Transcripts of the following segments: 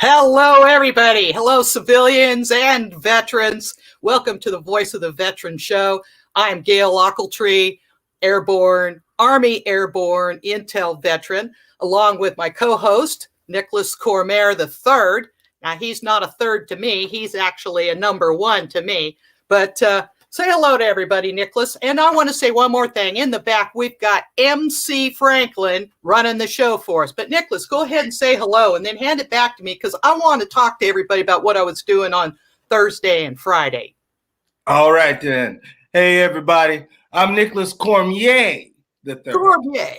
Hello, everybody. Hello, civilians and veterans. Welcome to the Voice of the Veteran Show. I'm Gail Ochiltree, Airborne, Army Airborne Intel veteran, along with my co-host, Nicholas Cormier III. Now, he's not a third to me. He's actually a number one to me. But say hello to everybody, Nicholas. And I want to say one more thing. In the back, we've got MC Franklin running the show for us. But Nicholas, go ahead and say hello and then hand it back to me because I want to talk to everybody about what I was doing on Thursday and Friday. All right, then. Hey, everybody. I'm Nicholas Cormier the third. Cormier.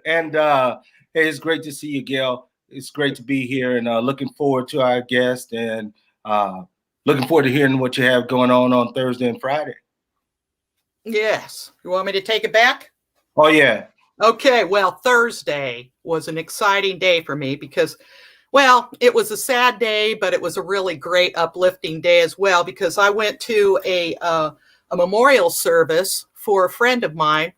And hey, it's great to see you, Gail. It's great to be here and looking forward to our guest and looking forward to hearing what you have going on Thursday and Friday. Yes. You want me to take it back? Oh, yeah. Okay. Well, Thursday was an exciting day for me because, well, it was a sad day, but it was a really great uplifting day as well because I went to a memorial service for a friend of mine,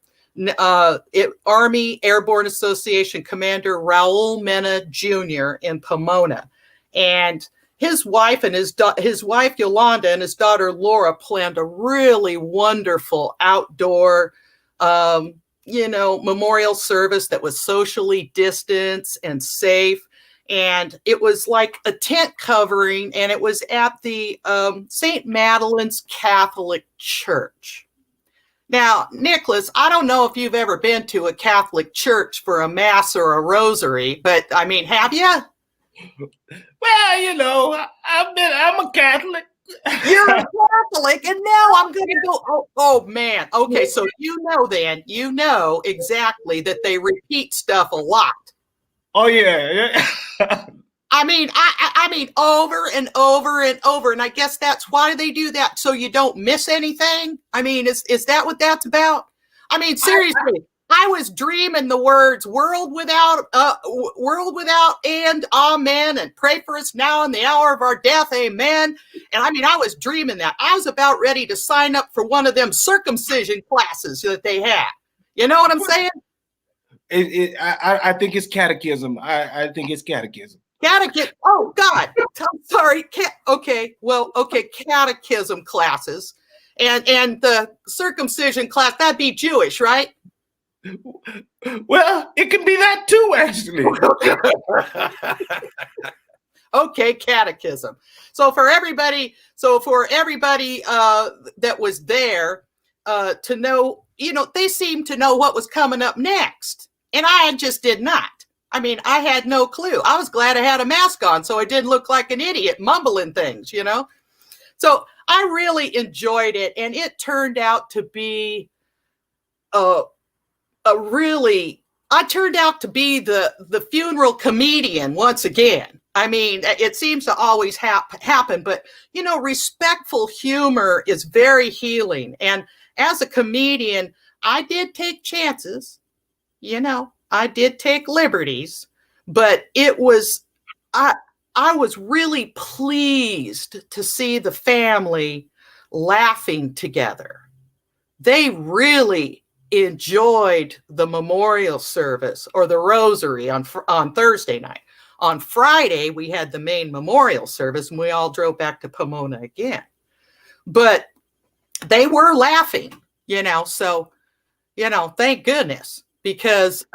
Army Airborne Association Commander Raul Mena Jr. in Pomona. And his wife and his wife Yolanda and his daughter Laura planned a really wonderful outdoor, memorial service that was socially distanced and safe. And it was like a tent covering, and it was at the St. Madeline's Catholic Church. Now, Nicholas, I don't know if you've ever been to a Catholic church for a mass or a rosary, but I mean, have you? Well, I'm a Catholic. You're a Catholic, and now I'm going to go. Oh, man. Okay, so you know exactly that they repeat stuff a lot. Oh, yeah. I mean, over and over and over, and I guess that's why they do that, so you don't miss anything. I mean, is that what that's about? I mean, seriously. I was dreaming the words world without and amen, and pray for us now in the hour of our death, amen. And I mean, I was dreaming that. I was about ready to sign up for one of them circumcision classes that they have. You know what I'm saying? I think it's catechism. I think it's catechism. Catechism. Oh, God. I'm sorry. Catechism classes. And the circumcision class, that'd be Jewish, right? Well, it can be that too, actually. Okay, catechism. So for everybody that was there to know, they seemed to know what was coming up next. And I just did not. I mean, I had no clue. I was glad I had a mask on so I didn't look like an idiot mumbling things, So I really enjoyed it. And it turned out to be I turned out to be the funeral comedian once again. I mean, it seems to always happen, but respectful humor is very healing. And as a comedian, I did take chances, I did take liberties, but I was really pleased to see the family laughing together. They really enjoyed the memorial service or the rosary on Thursday night. On Friday, we had the main memorial service and we all drove back to Pomona again. But they were laughing, so, thank goodness, because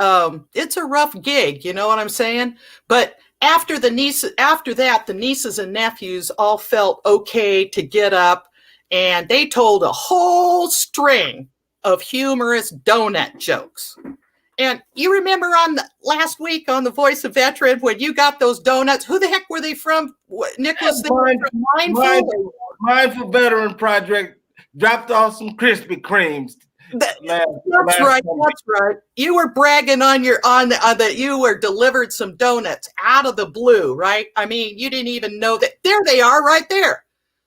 it's a rough gig, you know what I'm saying? But after that, the nieces and nephews all felt okay to get up and they told a whole string of humorous donut jokes. And you remember on last week on The Voice of Veteran when you got those donuts? Who the heck were they from? Nicholas, they were from Mindful Veteran Project dropped off some Krispy Kremes. That's right. You were bragging that you were delivered some donuts out of the blue, right? I mean, you didn't even know that. There they are, right there.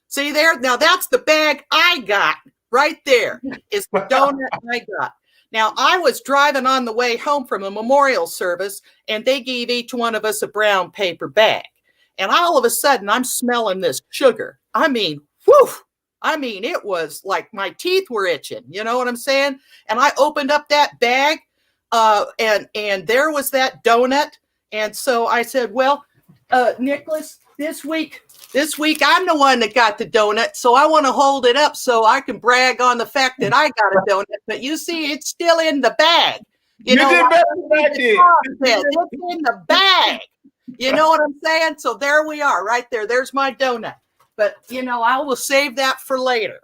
See there? Now that's the bag I got. Right there is the donut I got. Now, I was driving on the way home from a memorial service, and they gave each one of us a brown paper bag. And all of a sudden, I'm smelling this sugar. I mean, whew! I mean, it was like my teeth were itching. You know what I'm saying? And I opened up that bag, and there was that donut. And so I said, well, Nicholas, this week I'm the one that got the donut, so I want to hold it up so I can brag on the fact that I got a donut. But you see, it's still in the bag. You did better than I did. It's in the bag. You know what I'm saying? So there we are, right there. There's my donut. But I will save that for later.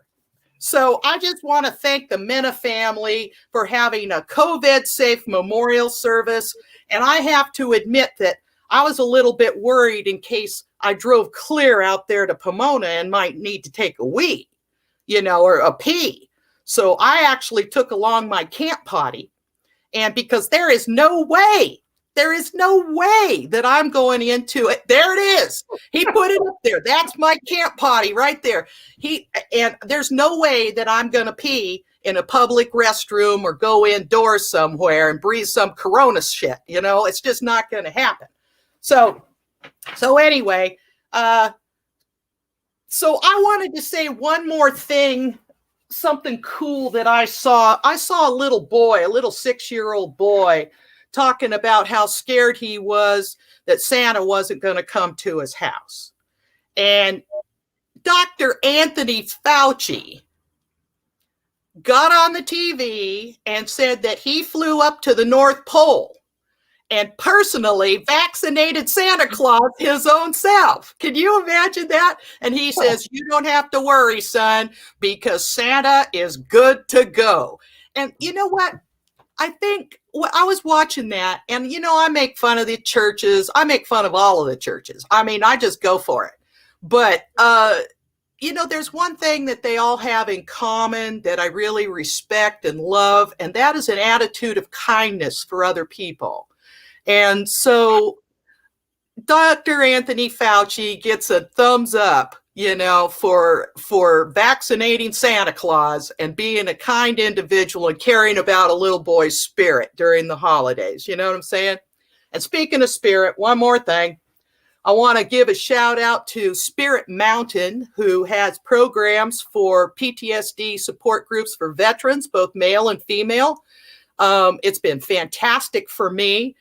So I just want to thank the Mena family for having a COVID-safe memorial service. And I have to admit that I was a little bit worried in case I drove clear out there to Pomona and might need to take a wee, or a pee. So I actually took along my camp potty. And because there is no way that I'm going into it. There it is. He put it up there. That's my camp potty right there. And there's no way that I'm going to pee in a public restroom or go indoors somewhere and breathe some corona shit. It's just not going to happen. So anyway, so I wanted to say one more thing, something cool that I saw. I saw a little 6-year-old boy talking about how scared he was that Santa wasn't going to come to his house. And Dr. Anthony Fauci got on the TV and said that he flew up to the North Pole and personally vaccinated Santa Claus his own self. Can you imagine that? And he says, you don't have to worry, son, because Santa is good to go. And you know what? I think I was watching that, and I make fun of the churches. I make fun of all of the churches. I mean, I just go for it. But, there's one thing that they all have in common that I really respect and love, and that is an attitude of kindness for other people. And so Dr. Anthony Fauci gets a thumbs up, for vaccinating Santa Claus and being a kind individual and caring about a little boy's spirit during the holidays. You know what I'm saying? And speaking of spirit, one more thing. I want to give a shout out to Spirit Mountain, who has programs for PTSD support groups for veterans, both male and female. It's been fantastic for me.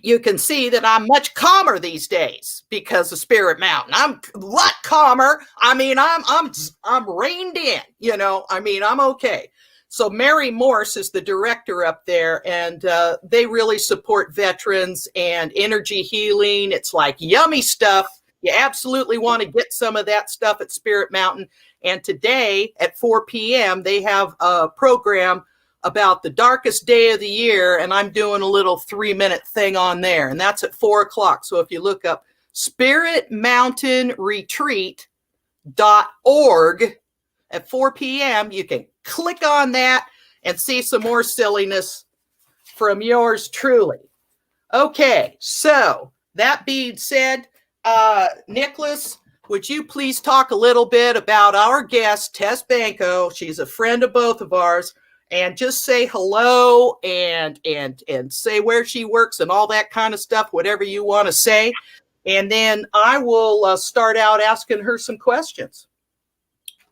You can see that I'm much calmer these days because of Spirit Mountain. I'm a lot calmer. I mean, I'm reined in, I'm okay. So Mary Morse is the director up there, and they really support veterans and energy healing. It's like yummy stuff. You absolutely want to get some of that stuff at Spirit Mountain. And today at 4 p.m., they have a program about the darkest day of the year, and I'm doing a little 3-minute thing on there, and that's at 4 o'clock. So if you look up spiritmountainretreat.org at 4 p.m., you can click on that and see some more silliness from yours truly. Okay, so that being said, Nicholas, would you please talk a little bit about our guest, Tess Banko? She's a friend of both of ours. And just say hello and say where she works and all that kind of stuff, whatever you want to say. And then I will start out asking her some questions.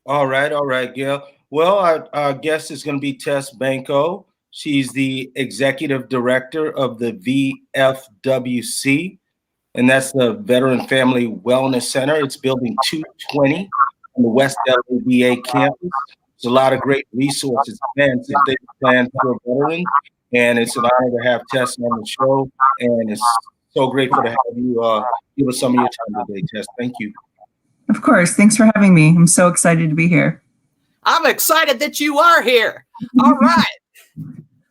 All right, Gail. Well, our guest is going to be Tess Banko. She's the executive director of the VFWC, and that's the Veteran Family Wellness Center. It's building 220 on the West LA campus. There's a lot of great resources and that they plan for veterans, and it's an honor to have Tess on the show, and it's so grateful to have you give us some of your time today, Tess. Thank you. Of course. Thanks for having me. I'm so excited to be here. I'm excited that you are here. All right.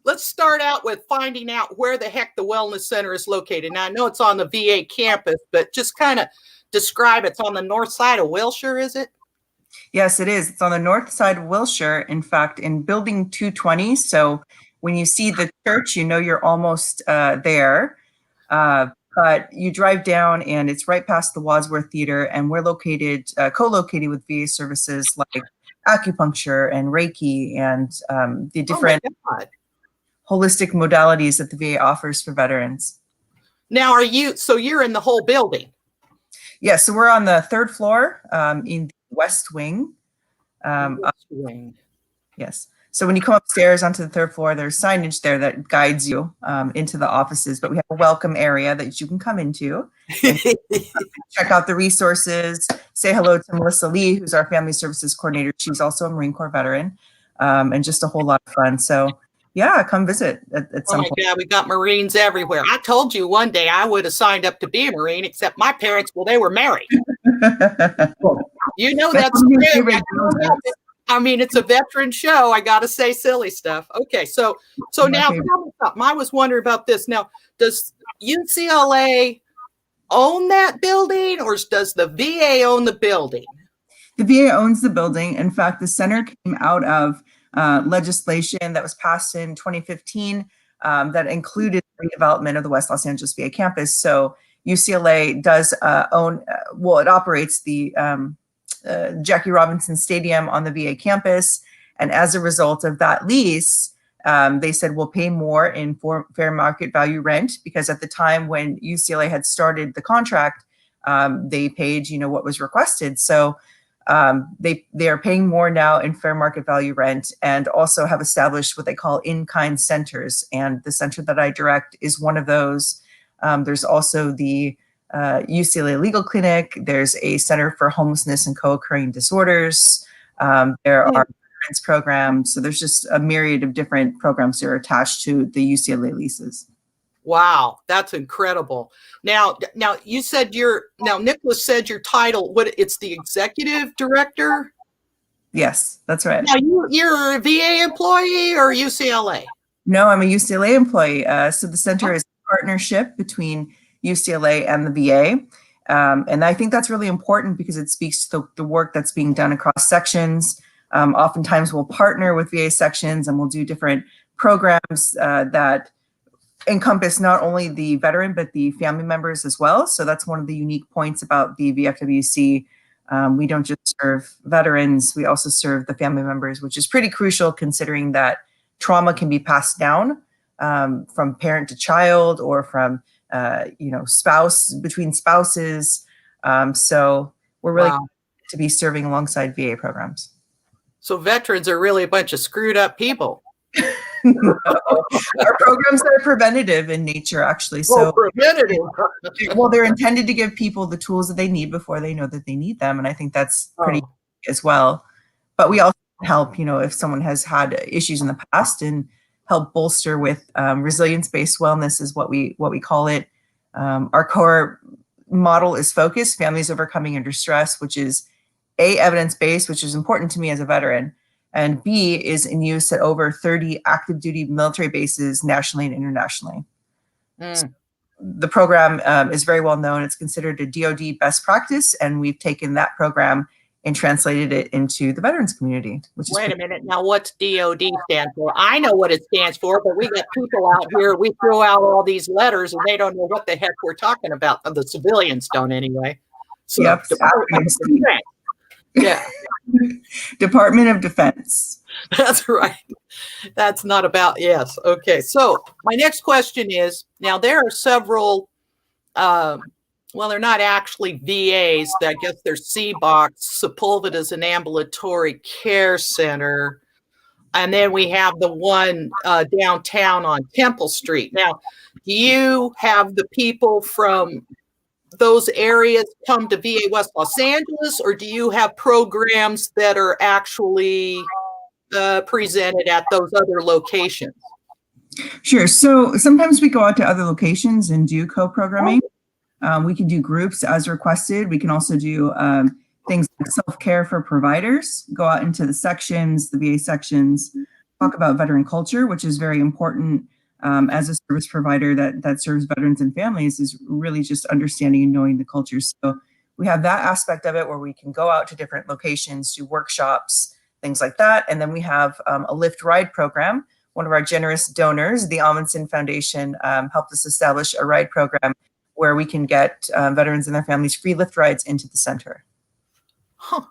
Let's start out with finding out where the heck the Wellness Center is located. Now, I know it's on the VA campus, but just kind of describe it. It's on the north side of Wilshire, is it? Yes, it is. It's on the north side of Wilshire, in fact, in building 220. So when you see the church, you're almost there. But you drive down and it's right past the Wadsworth Theater, and we're co-located with VA services like acupuncture and Reiki and the different holistic modalities that the VA offers for veterans. Now, you're in the whole building? Yeah, so we're on the third floor in the West Wing. Yes. So when you come upstairs onto the third floor, there's signage there that guides you into the offices, but we have a welcome area that you can come into and check out the resources, say hello to Melissa Lee, who's our family services coordinator. She's also a Marine Corps veteran, and just a whole lot of fun. So yeah, come visit at some point. Oh my God, we got Marines everywhere. I told you one day I would have signed up to be a Marine, except my parents, well, they were married. You know that's true. I mean, it's a veteran show. I got to say silly stuff. Okay, so now tell me something. I was wondering about this. Now, does UCLA own that building, or does the VA own the building? The VA owns the building. In fact, the center came out of legislation that was passed in 2015 that included redevelopment of the West Los Angeles VA campus. So UCLA does own, it operates the Jackie Robinson Stadium on the VA campus. And as a result of that lease, they said we'll pay more in fair market value rent, because at the time when UCLA had started the contract, they paid, what was requested. So they are paying more now in fair market value rent, and also have established what they call in-kind centers. And the center that I direct is one of those. There's also the UCLA Legal Clinic. There's a Center for Homelessness and Co-occurring Disorders. There are veterans programs. So there's just a myriad of different programs that are attached to the UCLA leases. Wow, that's incredible. Now you said Nicholas said your title, it's the executive director? Yes, that's right. Now you're a VA employee or UCLA? No, I'm a UCLA employee. So the center is a partnership between UCLA and the VA. And I think that's really important because it speaks to the work that's being done across sections. Oftentimes we'll partner with VA sections and we'll do different programs that encompass not only the veteran, but the family members as well. So that's one of the unique points about the VFWC. We don't just serve veterans, we also serve the family members, which is pretty crucial considering that trauma can be passed down from parent to child, or from between spouses. So we're really to be serving alongside VA programs. So veterans are really a bunch of screwed up people. No. Our programs are preventative in nature, actually. So preventative. Well, they're intended to give people the tools that they need before they know that they need them. And I think that's pretty as well. But we also help, if someone has had issues in the past, and help bolster with resilience-based wellness is what we call it. Our core model is focused, families overcoming under stress, which is A, evidence-based, which is important to me as a veteran, and B, is in use at over 30 active duty military bases nationally and internationally. So the program is very well known. It's considered a DoD best practice, and we've taken that program and translated it into the veterans community. Wait a minute. Now, what's DoD stand for? I know what it stands for, but we got people out here, we throw out all these letters and they don't know what the heck we're talking about. The civilians don't anyway. So, yep. Yeah. Department of Defense. That's right. That's not about, yes. Okay. So my next question is, now there are several, they're not actually VAs. I guess they're CBOCs. Sepulveda's an ambulatory care center. And then we have the one downtown on Temple Street. Now, do you have the people from those areas come to VA West Los Angeles, or do you have programs that are actually presented at those other locations? Sure. So sometimes we go out to other locations and do co-programming. We can do groups as requested. We can also do things like self-care for providers, go out into the sections, the VA sections, talk about veteran culture, which is very important as a service provider that serves veterans and families, is really just understanding and knowing the culture. So we have that aspect of it where we can go out to different locations, do workshops, things like that. And then we have a Lyft Ride program. One of our generous donors, the Amundsen Foundation, helped us establish a ride program where we can get veterans and their families free Lyft rides into the center. Huh.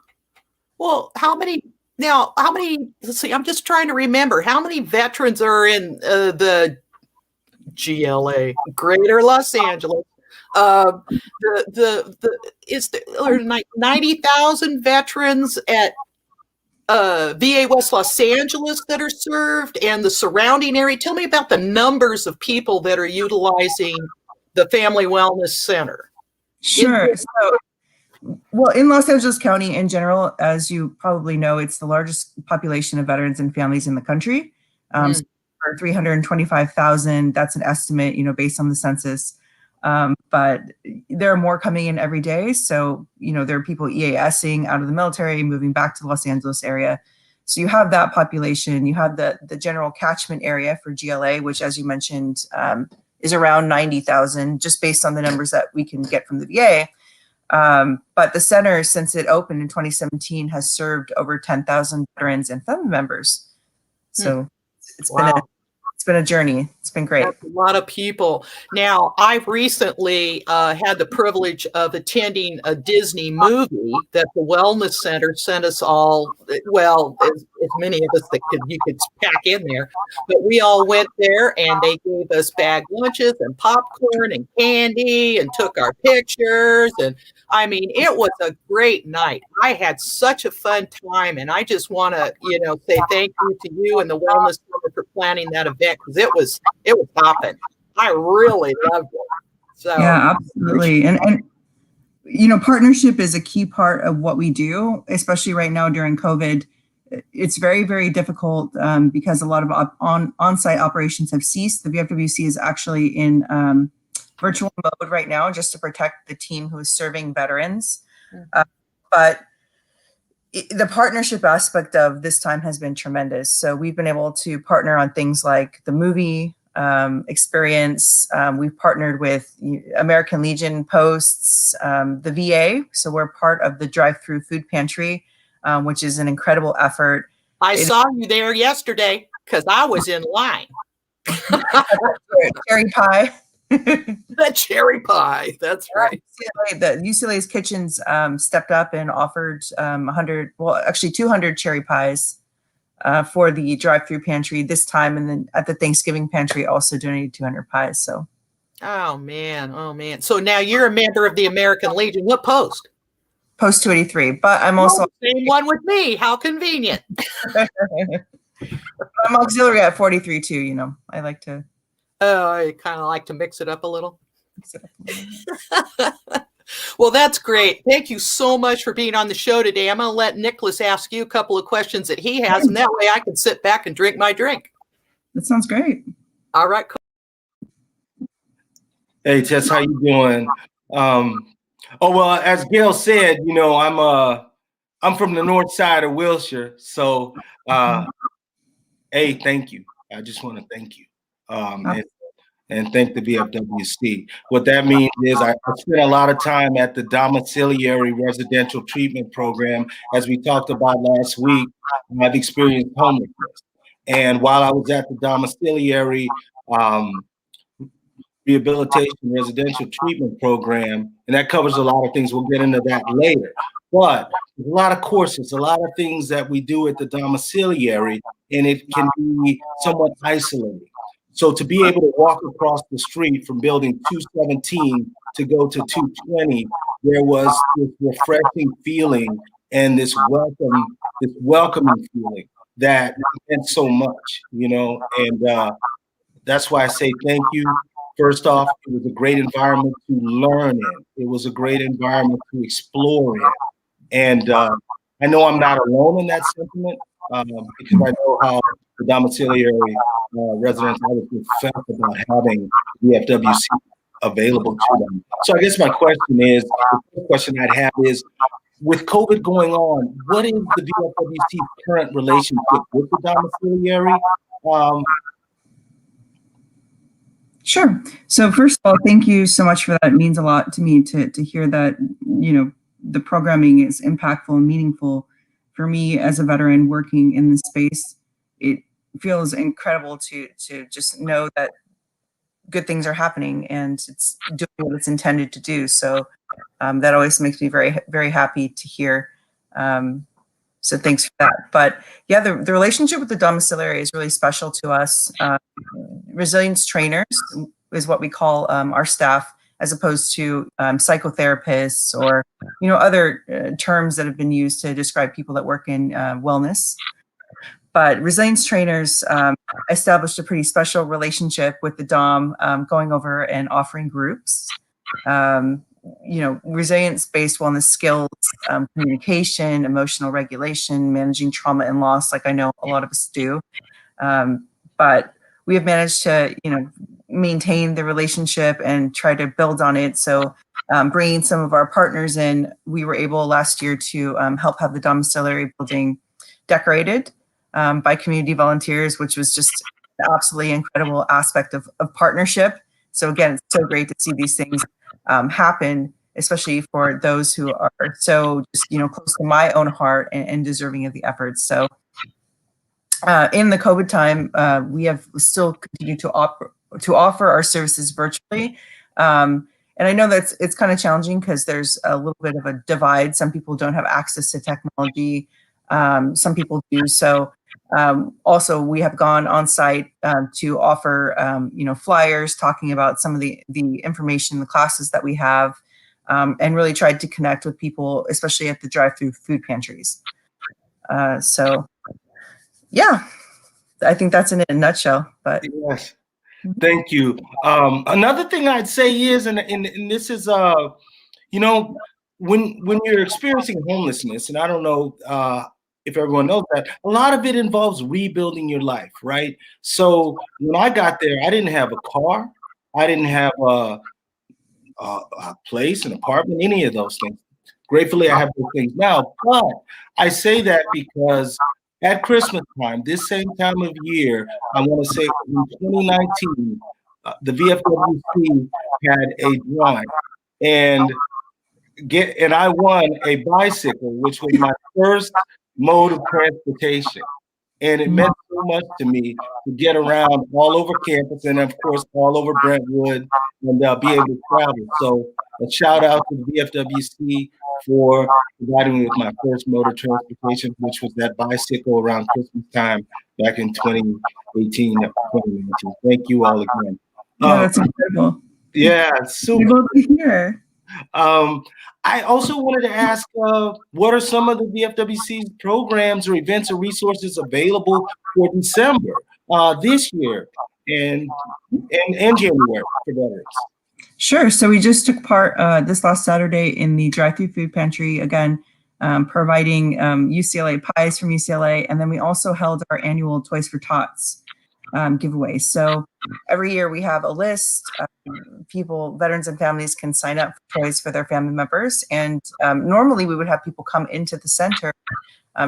Well, let's see, I'm just trying to remember, how many veterans are in the GLA, Greater Los Angeles? Is there like 90,000 veterans at VA West Los Angeles that are served and the surrounding area. Tell me about the numbers of people that are utilizing the Family Wellness Center. Sure. Well, in Los Angeles County in general, as you probably know, it's the largest population of veterans and families in the country. So for 325,000, that's an estimate, based on the census. But there are more coming in every day. So, there are people EASing out of the military, moving back to the Los Angeles area. So you have that population. You have the general catchment area for GLA, which, as you mentioned, is around 90,000, just based on the numbers that we can get from the VA. But the center, since it opened in 2017, has served over 10,000 veterans and family members. So it's been a journey. It's been great. That's a lot of people. Now, I've recently had the privilege of attending a Disney movie that the Wellness Center sent us all, well, as many of us that you could pack in there, but we all went there and they gave us bag lunches and popcorn and candy and took our pictures. And I mean, it was a great night. I had such a fun time, and I just want to, say thank you to you and the Wellness Center for planning that event, because it was popping. I really loved it. So yeah, absolutely. And partnership is a key part of what we do, especially right now during COVID. It's very, very difficult because a lot of on-site operations have ceased. The VFWC is actually in virtual mode right now, just to protect the team who is serving veterans. But the partnership aspect of this time has been tremendous. So we've been able to partner on things like the movie experience. We've partnered with American Legion Posts, the VA. So we're part of the drive-through food pantry, which is an incredible effort. I saw you there yesterday because I was in line. Cherry pie. The cherry pie. That's right. The UCLA's Kitchens stepped up and offered 200 cherry pies for the drive-through pantry this time, and then at the Thanksgiving pantry also donated 200 pies. So, oh man. So now you're a member of the American Legion. What post? Post 283. But I'm also same one with me. How convenient. I'm auxiliary at 43 too. I like to. Oh, I kind of like to mix it up a little. Well, that's great. Thank you so much for being on the show today. I'm going to let Nicholas ask you a couple of questions that he has, and that way I can sit back and drink my drink. That sounds great. All right. Cool. Hey, Tess, how you doing? Well, as Gail said, I'm from the north side of Wilshire. So, thank you. I just want to thank you. And thank the VFWC. What that means is I spent a lot of time at the domiciliary residential treatment program. As we talked about last week, I've experienced homelessness. And while I was at the domiciliary rehabilitation residential treatment program, and that covers a lot of things, we'll get into that later. But there's a lot of courses, a lot of things that we do at the domiciliary, and it can be somewhat isolating. So to be able to walk across the street from building 217 to go to 220, there was this refreshing feeling and this welcoming feeling that meant so much, and that's why I say thank you. First off, it was a great environment to learn in. It was a great environment to explore in. And I know I'm not alone in that sentiment because I know how the domiciliary residents obviously felt about having the VFWC available to them. So I guess my question is, the question I'd have is, with COVID going on, what is the VFWC's current relationship with the domiciliary? Sure. So first of all, thank you so much for that. It means a lot to me to hear that, the programming is impactful and meaningful. For me as a veteran working in this space, it feels incredible to just know that good things are happening and it's doing what it's intended to do. So that always makes me very, very happy to hear. So thanks for that. But yeah, the relationship with the domiciliary is really special to us. Resilience trainers is what we call our staff. as opposed to psychotherapists or, other terms that have been used to describe people that work in wellness. But resilience trainers established a pretty special relationship with the DOM, going over and offering groups. Resilience-based wellness skills, communication, emotional regulation, managing trauma and loss, like I know a lot of us do. But we have managed to, maintain the relationship and try to build on it. So bringing some of our partners in, we were able last year to help have the domiciliary building decorated by community volunteers, which was just an absolutely incredible aspect of partnership. So again, it's so great to see these things happen, especially for those who are so just, close to my own heart and deserving of the efforts. So in the COVID time, we have still continued to offer our services virtually. And I know that it's kind of challenging because there's a little bit of a divide. Some people don't have access to technology. Some people do. So also we have gone on site to offer, flyers talking about some of the information, the classes that we have, and really tried to connect with people, especially at the drive-through food pantries. So yeah, I think that's in a nutshell. But yes, thank you. Another thing I'd say is, and this is, when you're experiencing homelessness, and I don't know if everyone knows that, a lot of it involves rebuilding your life, right? So when I got there, I didn't have a car, I didn't have a place, an apartment, any of those things. Gratefully, I have those things now. But I say that because at Christmas time, this same time of year, I want to say in 2019, the VFWC had a drawing, and I won a bicycle, which was my first mode of transportation. And it meant so much to me to get around all over campus and, of course, all over Brentwood and be able to travel. So a shout out to the VFWC for providing me with my first mode of transportation, which was that bicycle around Christmas time back in 2018, 2019. Thank you all again. That's incredible. Yeah, super. We'd love to hear. I also wanted to ask, what are some of the VFWC's programs or events or resources available for December this year and January for veterans? Sure. So we just took part this last Saturday in the drive-through food pantry, again, providing UCLA pies from UCLA. And then we also held our annual Toys for Tots giveaway. So every year we have a list. People, veterans and families can sign up for toys for their family members. And normally we would have people come into the center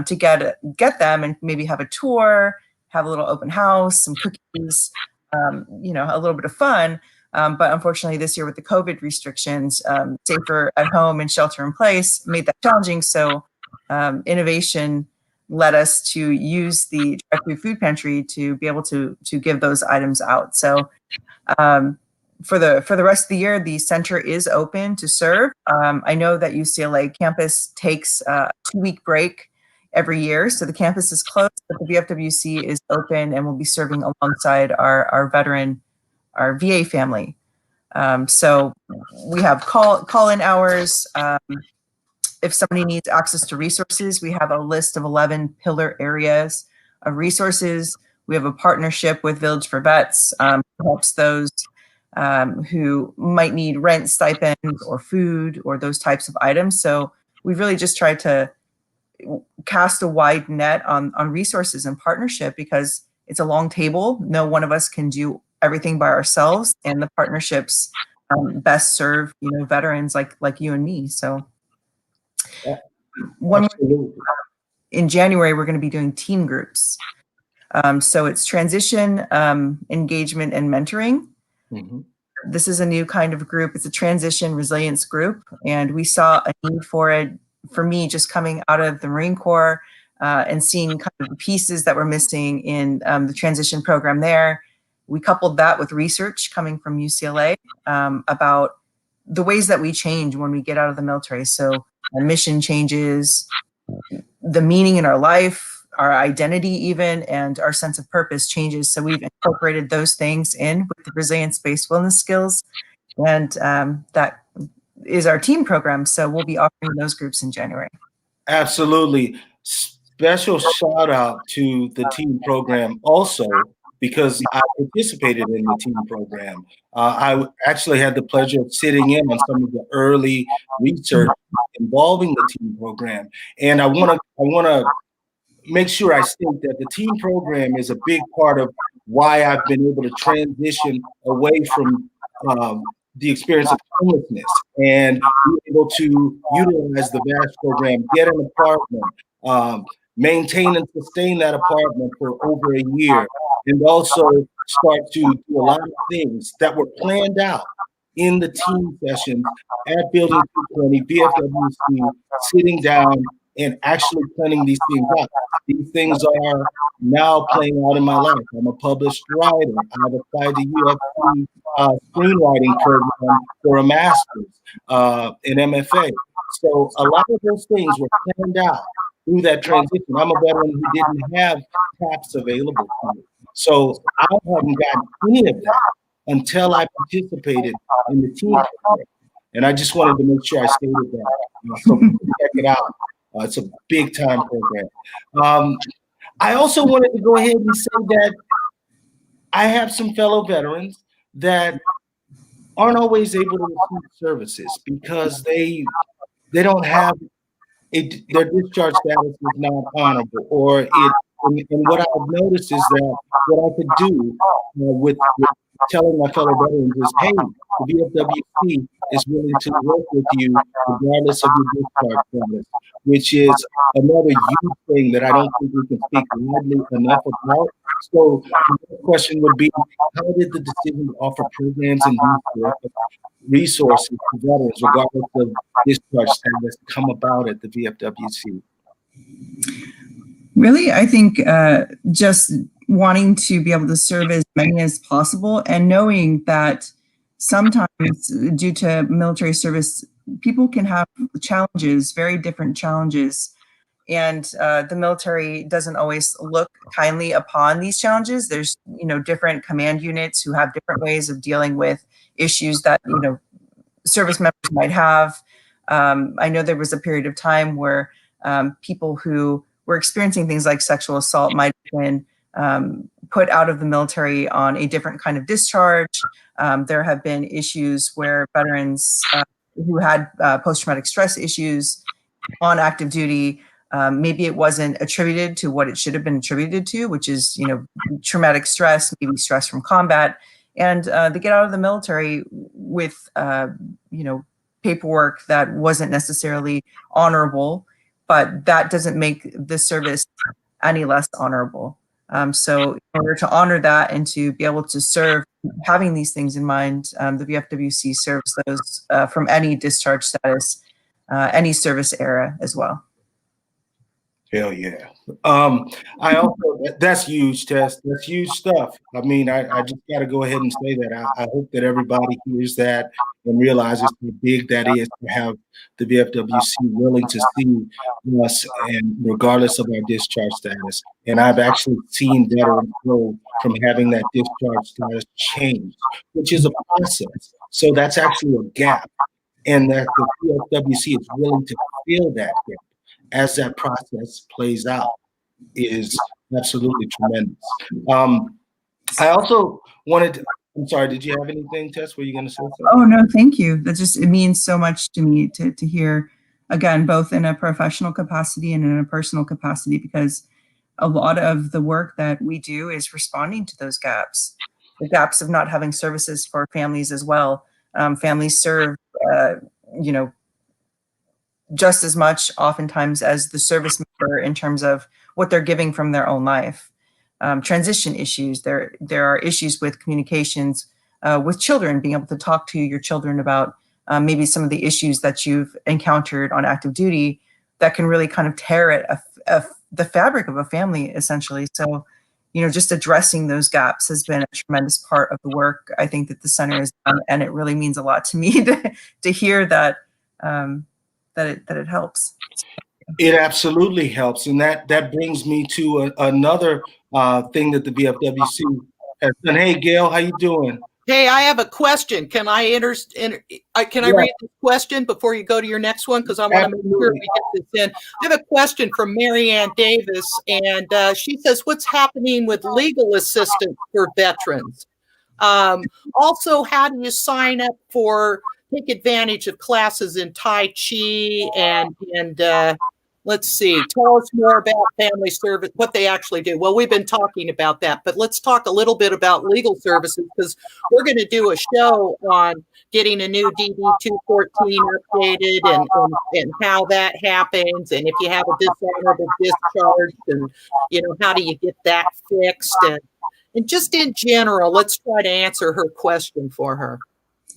to get them and maybe have a tour, have a little open house, some cookies, a little bit of fun. But unfortunately this year with the COVID restrictions, safer at home and shelter in place made that challenging. So innovation led us to use the drive-through food pantry to be able to give those items out. So for the rest of the year, the center is open to serve. I know that UCLA campus takes a 2-week break every year. So the campus is closed, but the VFWC is open and will be serving alongside our veteran, our VA family. So we have call-in hours. If somebody needs access to resources, we have a list of 11 pillar areas of resources. We have a partnership with Village for Vets, who helps those who might need rent stipends or food or those types of items. So we've really just tried to cast a wide net on resources and partnership because it's a long table. No one of us can do everything by ourselves, and the partnerships best serve veterans like you and me. So in January, we're going to be doing team groups. So it's transition, engagement, and mentoring. Mm-hmm. This is a new kind of group. It's a transition resilience group, and we saw a need for it. For me, just coming out of the Marine Corps and seeing kind of the pieces that were missing in the transition program there, we coupled that with research coming from UCLA about the ways that we change when we get out of the military. So our mission changes, the meaning in our life, our identity even, and our sense of purpose changes. So we've incorporated those things in with the resilience-based wellness skills And that is our teen program. So we'll be offering those groups in January. Absolutely. Special shout out to the teen program also, because I participated in the teen program. I actually had the pleasure of sitting in on some of the early research involving the teen program. And I want to make sure I state that the teen program is a big part of why I've been able to transition away from the experience of homelessness and be able to utilize the VASH program, get an apartment, maintain and sustain that apartment for over a year, and also start to do a lot of things that were planned out in the teen sessions at Building 220, VFWC, sitting down and actually planning these things out. These things are now playing out in my life. I'm a published writer. I've applied to UFC screenwriting program for a master's in MFA. So a lot of those things were planned out through that transition. I'm a veteran who didn't have TAPS available to me. So I haven't gotten any of that until I participated in the teen program. And I just wanted to make sure I stated that. So check it out. It's a big time program. I also wanted to go ahead and say that I have some fellow veterans that aren't always able to receive services because they don't have their discharge status is not honorable, or and what I've noticed is that what I could do with telling my fellow veterans is, hey, the VFWC is willing to work with you regardless of your discharge status, which is another huge thing that I don't think we can speak widely enough about. So the question would be, how did the decision to offer programs and resources to veterans regardless of discharge status come about at the VFWC? Really, I think just wanting to be able to serve as many as possible, and knowing that sometimes due to military service, people can have challenges, very different challenges. And the military doesn't always look kindly upon these challenges. There's, different command units who have different ways of dealing with issues that, service members might have. I know there was a period of time where people who were experiencing things like sexual assault might have been put out of the military on a different kind of discharge. There have been issues where veterans who had post-traumatic stress issues on active duty, maybe it wasn't attributed to what it should have been attributed to, which is, traumatic stress, maybe stress from combat. And they get out of the military with, paperwork that wasn't necessarily honorable, but that doesn't make the service any less honorable. So in order to honor that and to be able to serve, having these things in mind, the VFWC serves those from any discharge status, any service era as well. Hell yeah. I also, that's huge, Tess. That's huge stuff. I mean, I just got to go ahead and say that. I hope that everybody hears that and realizes how big that is to have the VFWC willing to see us, and regardless of our discharge status. And I've actually seen veterans go from having that discharge status change, which is a process. So that's actually a gap. And that the VFWC is willing to fill that gap as that process plays out is absolutely tremendous. I also wanted to, I'm sorry, did you have anything, Tess? Were you going to say something? Oh, no, thank you. It means so much to me to hear, again, both in a professional capacity and in a personal capacity, because a lot of the work that we do is responding to those gaps, the gaps of not having services for families as well. Families serve, just as much oftentimes as the service member in terms of what they're giving from their own life. Transition issues, there are issues with communications with children, being able to talk to your children about maybe some of the issues that you've encountered on active duty that can really kind of tear at the fabric of a family, essentially. So, just addressing those gaps has been a tremendous part of the work I think that the center has done, and it really means a lot to me to hear that that it helps. It absolutely helps, and that brings me to another thing that the VFWC has done. Hey, Gail, how you doing? Hey, I have a question. Can I read this question before you go to your next one? Because I want to make sure we get this in. I have a question from Marianne Davis, and she says, what's happening with legal assistance for veterans? Also, how do you sign up take advantage of classes in Tai Chi and let's see, tell us more about family service, what they actually do. Well, we've been talking about that, but let's talk a little bit about legal services, because we're going to do a show on getting a new DD 214 updated and how that happens. And if you have a dishonorable discharge, and, how do you get that fixed? And just in general, let's try to answer her question for her.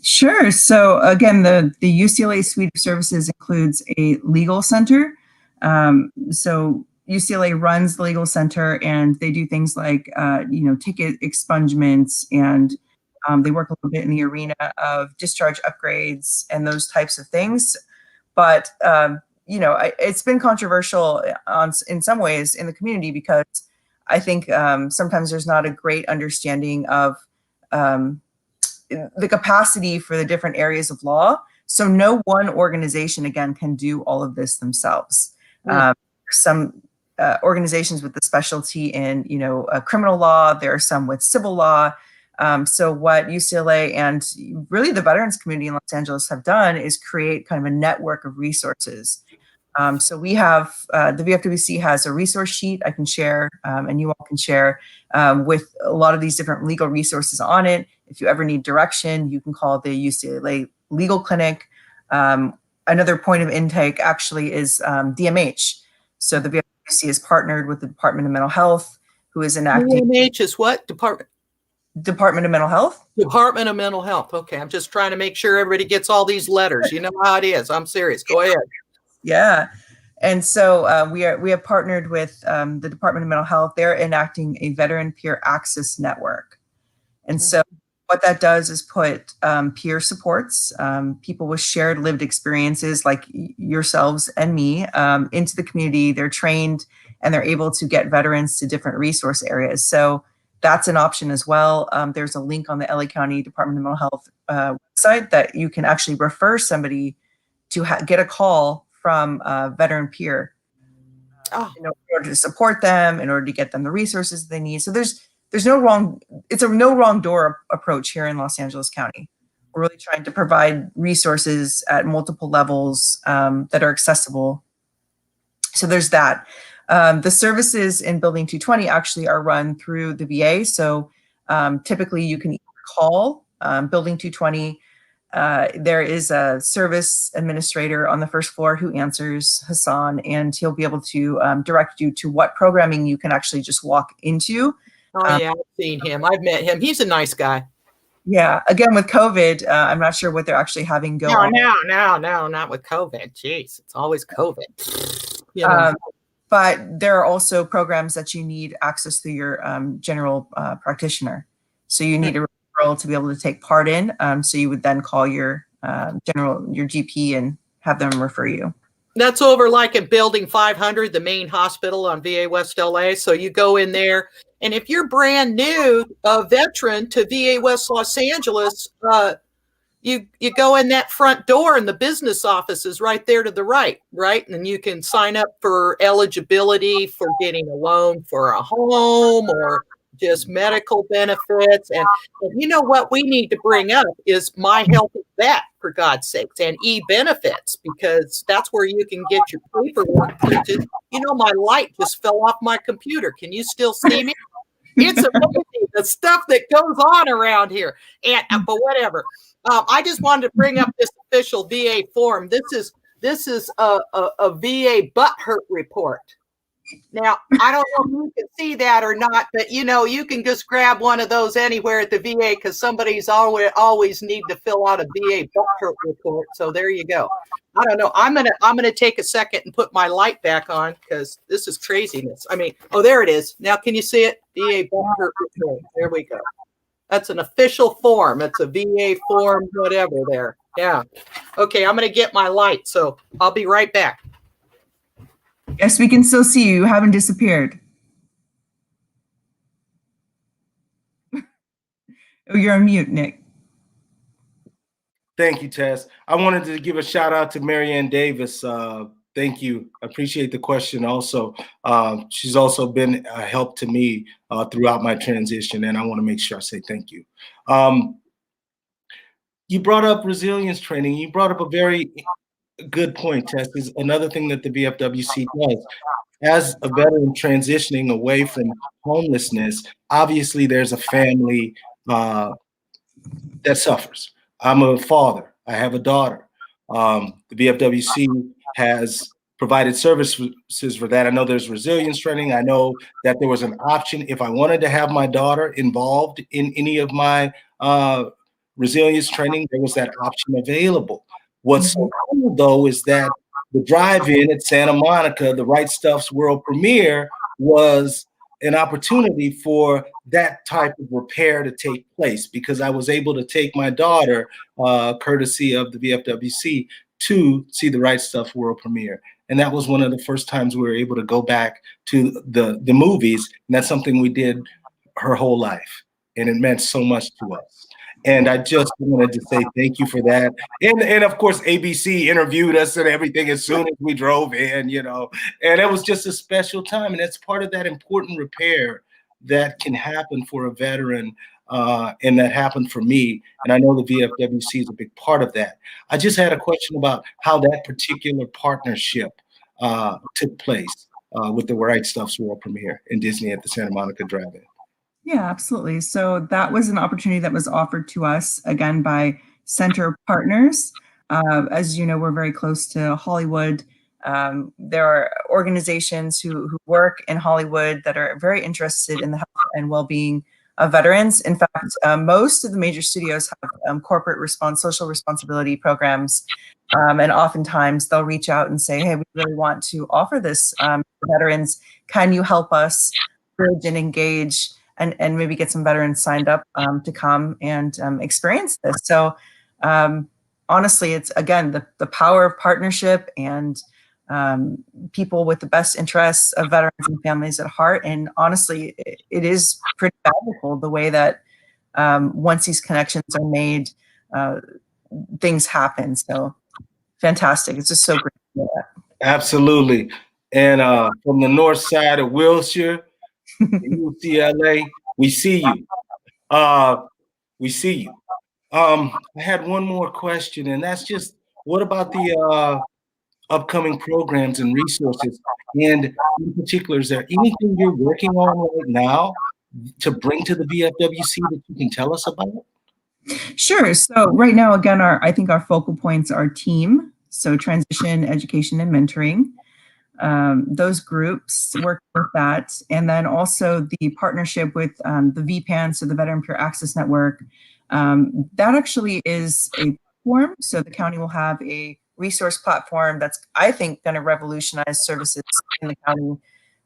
Sure. So again, the UCLA suite of services includes a legal center. So UCLA runs the legal center, and they do things like, ticket expungements, and they work a little bit in the arena of discharge upgrades and those types of things. But, it's been controversial in some ways in the community, because I think sometimes there's not a great understanding of the capacity for the different areas of law. So no one organization, again, can do all of this themselves. Some organizations with the specialty in, criminal law. There are some with civil law. So what UCLA and really the veterans community in Los Angeles have done is create kind of a network of resources. So we have, the VFWC has a resource sheet I can share, and you all can share, with a lot of these different legal resources on it. If you ever need direction, you can call the UCLA Legal Clinic. Another point of intake actually is DMH. So the VFWC is partnered with the Department of Mental Health, who is enacting— DMH is what? Department of Mental Health? Department of Mental Health. Okay, I'm just trying to make sure everybody gets all these letters. You know how it is. I'm serious. Go ahead. Yeah. And so we have partnered with the Department of Mental Health. They're enacting a veteran peer access network. And so what that does is put peer supports, people with shared lived experiences like yourselves and me, into the community. They're trained and they're able to get veterans to different resource areas. So that's an option as well. There's a link on the LA County Department of Mental Health website that you can actually refer somebody to get a call from a veteran peer in order to support them, in order to get them the resources they need. So there's no wrong, it's a no wrong door approach here in Los Angeles County. We're really trying to provide resources at multiple levels that are accessible. So there's that. The services in Building 220 actually are run through the VA. So typically you can call Building 220. There is a service administrator on the first floor who answers, Hassan, and he'll be able to direct you to what programming you can actually just walk into. Oh, yeah, I've seen him. I've met him. He's a nice guy. Yeah. Again, with COVID, I'm not sure what they're actually having go on. No, not with COVID. Jeez, it's always COVID. But there are also programs that you need access through your general practitioner. So you need a referral to be able to take part in. So you would then call your your GP and have them refer you. That's over like in Building 500, the main hospital on VA West LA. So you go in there, and if you're brand new, a veteran to VA West Los Angeles, you go in that front door, and the business office is right there to the right? And you can sign up for eligibility for getting a loan for a home or just medical benefits. And you know what we need to bring up is My Healthy Vet, for God's sakes, and e-benefits, because that's where you can get your paperwork printed. My light just fell off my computer. Can you still see me? It's amazing the stuff that goes on around here. But whatever. I just wanted to bring up this official VA form. This is a VA butt hurt report. Now, I don't know if you can see that or not, but you can just grab one of those anywhere at the VA, because somebody's always need to fill out a VA butt hurt report. So there you go. I don't know. I'm gonna take a second and put my light back on, because this is craziness. I mean, there it is. Now, can you see it? VA butt hurt report. There we go. That's an official form. It's a VA form, whatever there. Yeah. Okay, I'm gonna get my light, so I'll be right back. Yes, we can still see you. You haven't disappeared. Oh, you're on mute, Nick. Thank you, Tess. I wanted to give a shout out to Marianne Davis. Thank you. I appreciate the question also. She's also been a help to me throughout my transition, and I want to make sure I say thank you. You brought up resilience training. You brought up a very good point, Tess. Is another thing that the VFWC does. As a veteran transitioning away from homelessness, obviously there's a family that suffers. I'm a father. I have a daughter. The VFWC has provided services for that. I know there's resilience training. I know that there was an option if I wanted to have my daughter involved in any of my resilience training, there was that option available. What's so cool, though, is that the drive-in at Santa Monica, the Right Stuff's world premiere, was an opportunity for that type of repair to take place because I was able to take my daughter, courtesy of the VFWC, to see the Right Stuff world premiere. And that was one of the first times we were able to go back to the movies. And that's something we did her whole life. And it meant so much to us. And I just wanted to say thank you for that. And of course, ABC interviewed us and everything as soon as we drove in, you know, and it was just a special time. And it's part of that important repair that can happen for a veteran. And that happened for me. And I know the VFWC is a big part of that. I just had a question about how that particular partnership took place with the Right Stuff's world premiere in Disney at the Santa Monica Drive-In. Yeah, absolutely. So that was an opportunity that was offered to us, again, by Center Partners. As you know, we're very close to Hollywood. There are organizations who work in Hollywood that are very interested in the health and well-being of veterans. In fact, most of the major studios have corporate social responsibility programs. And oftentimes they'll reach out and say, hey, we really want to offer this to veterans. Can you help us bridge and engage and maybe get some veterans signed up to come and experience this? So honestly, it's, again, the power of partnership and people with the best interests of veterans and families at heart. And honestly, it is pretty valuable the way that once these connections are made, things happen. So fantastic. It's just so great to hear that. Absolutely. And from the north side of Wilshire, UCLA, we see you. We see you. I had one more question, and that's just, what about the upcoming programs and resources? And in particular, is there anything you're working on right now to bring to the VFWC that you can tell us about? Sure. So right now, again, I think our focal points are team, so transition, education, and mentoring. Those groups work with that. And then also the partnership with the VPAN, so the Veteran Peer Access Network. That actually is a platform. So the county will have a resource platform that's, I think, going to revolutionize services in the county.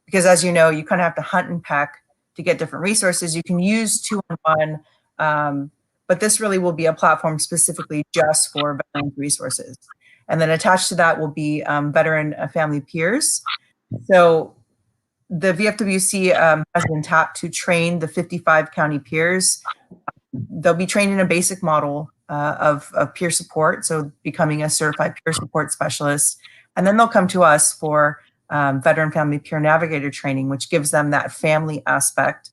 Because as you know, you kind of have to hunt and peck to get different resources. You can use 2-on-1, but this really will be a platform specifically just for veteran resources. And then attached to that will be veteran family peers. So the VFWC has been tapped to train the 55 county peers. They'll be trained in a basic model of peer support, so becoming a certified peer support specialist. And then they'll come to us for veteran family peer navigator training, which gives them that family aspect